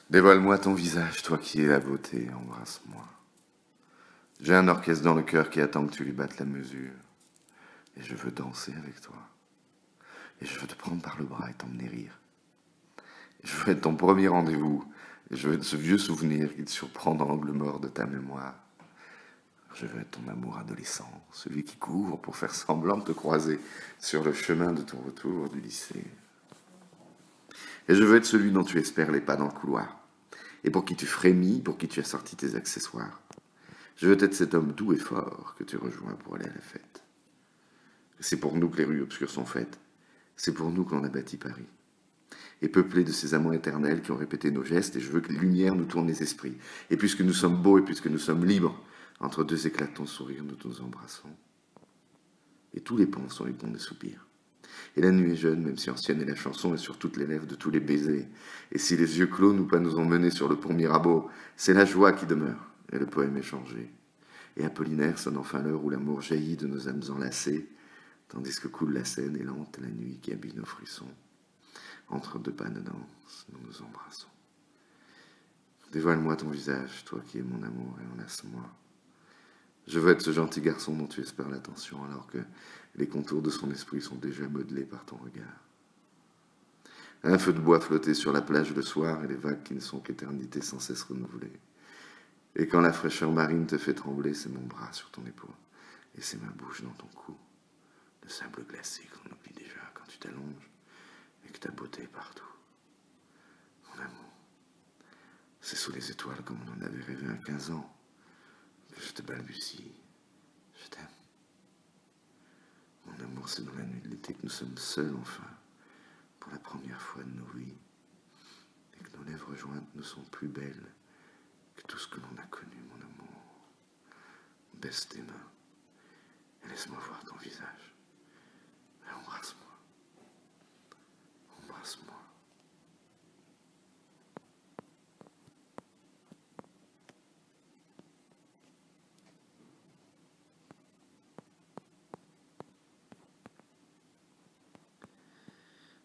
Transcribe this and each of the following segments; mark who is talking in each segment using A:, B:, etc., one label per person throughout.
A: Dévoile-moi ton visage, toi qui es la beauté, embrasse-moi. J'ai un orchestre dans le cœur qui attend que tu lui battes la mesure. Et je veux danser avec toi. Et je veux te prendre par le bras et t'emmener rire. Et je veux être ton premier rendez-vous. Et je veux être ce vieux souvenir qui te surprend dans l'angle mort de ta mémoire. Je veux être ton amour adolescent, celui qui court pour faire semblant de te croiser sur le chemin de ton retour du lycée. Et je veux être celui dont tu espères les pas dans le couloir. Et pour qui tu frémis, pour qui tu as sorti tes accessoires. Je veux être cet homme doux et fort que tu rejoins pour aller à la fête. C'est pour nous que les rues obscures sont faites. C'est pour nous qu'on a bâti Paris. Et peuplé de ces amants éternels qui ont répété nos gestes, et je veux que les lumières nous tournent les esprits. Et puisque nous sommes beaux et puisque nous sommes libres, entre deux éclatants sourires, nous nous embrassons. Et tous les ponts sont les ponts des soupirs. Et la nuit est jeune, même si ancienne est la chanson, et sur toutes les lèvres de tous les baisers. Et si les yeux clos nous ont menés sur le pont Mirabeau, c'est la joie qui demeure, et le poème est changé. Et Apollinaire sonne enfin l'heure où l'amour jaillit de nos âmes enlacées, tandis que coule la Seine et lente la nuit qui habille nos frissons. Entre deux pas de danse, nous nous embrassons. Dévoile-moi ton visage, toi qui es mon amour, et enlace-moi. Je veux être ce gentil garçon dont tu espères l'attention, alors que les contours de son esprit sont déjà modelés par ton regard. Un feu de bois flotté sur la plage le soir, et les vagues qui ne sont qu'éternité sans cesse renouvelées. Et quand la fraîcheur marine te fait trembler, c'est mon bras sur ton épaule, et c'est ma bouche dans ton cou. Le sable glacé qu'on oublie déjà quand tu t'allonges, et que ta beauté est partout. Mon amour, c'est sous les étoiles comme on en avait rêvé à 15 ans, que je te balbutie. Je t'aime. Mon amour, c'est dans la nuit de l'été que nous sommes seuls enfin, pour la première fois de nos vies, et que nos lèvres jointes ne sont plus belles que tout ce que l'on a connu, mon amour. Baisse tes mains et laisse-moi voir ton visage. Et embrasse-moi. Embrasse-moi.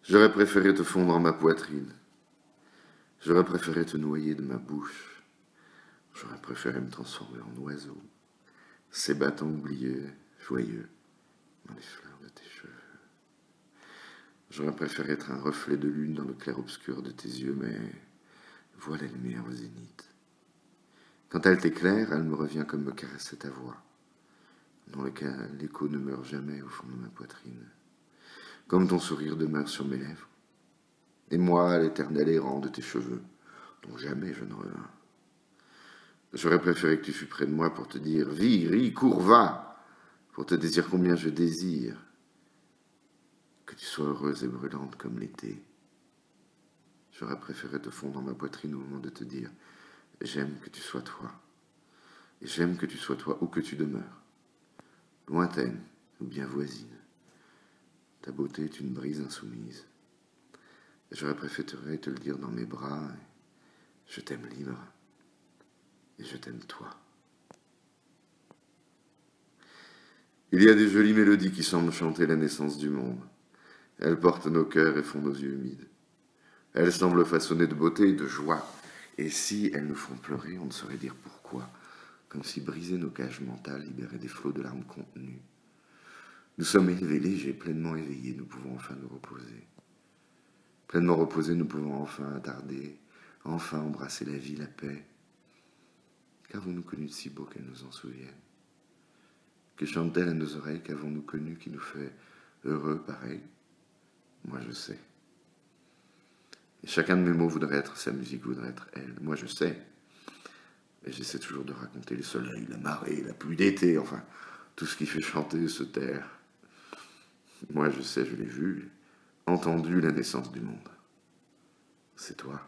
A: J'aurais préféré te fondre en ma poitrine. J'aurais préféré te noyer de ma bouche. J'aurais préféré me transformer en oiseau, s'ébattant oublieux, joyeux, dans les fleurs de tes cheveux. J'aurais préféré être un reflet de lune dans le clair-obscur de tes yeux, mais vois la lumière au zénith. Quand elle t'éclaire, elle me revient comme me caresser ta voix, dans lequel l'écho ne meurt jamais au fond de ma poitrine, comme ton sourire demeure sur mes lèvres, et moi, l'éternel errant de tes cheveux, dont jamais je ne revins. J'aurais préféré que tu fusses près de moi pour te dire « Vis, ris, cours, va !» pour te dire combien je désire que tu sois heureuse et brûlante comme l'été. J'aurais préféré te fondre dans ma poitrine au moment de te dire « J'aime que tu sois toi. Et j'aime que tu sois toi où que tu demeures, lointaine ou bien voisine. Ta beauté est une brise insoumise. Et j'aurais préféré te le dire dans mes bras. Je t'aime libre. Et je t'aime toi. Il y a des jolies mélodies qui semblent chanter la naissance du monde. Elles portent nos cœurs et font nos yeux humides. Elles semblent façonner de beauté et de joie. Et si elles nous font pleurer, on ne saurait dire pourquoi, comme si briser nos cages mentales libérait des flots de larmes contenues. Nous sommes élevés, légers, pleinement éveillés, nous pouvons enfin nous reposer. Pleinement reposés, nous pouvons enfin attarder, enfin embrasser la vie, la paix. Qu'avons-nous connu de si beau qu'elle nous en souvienne? Que chante-t-elle à nos oreilles? Qu'avons-nous connu qui nous fait heureux pareil? Moi je sais. Et chacun de mes mots voudrait être sa musique, voudrait être elle. Moi je sais. Et j'essaie toujours de raconter le soleil, la marée, la pluie d'été, enfin, tout ce qui fait chanter se taire. Moi je sais, je l'ai vu, entendu la naissance du monde. C'est toi.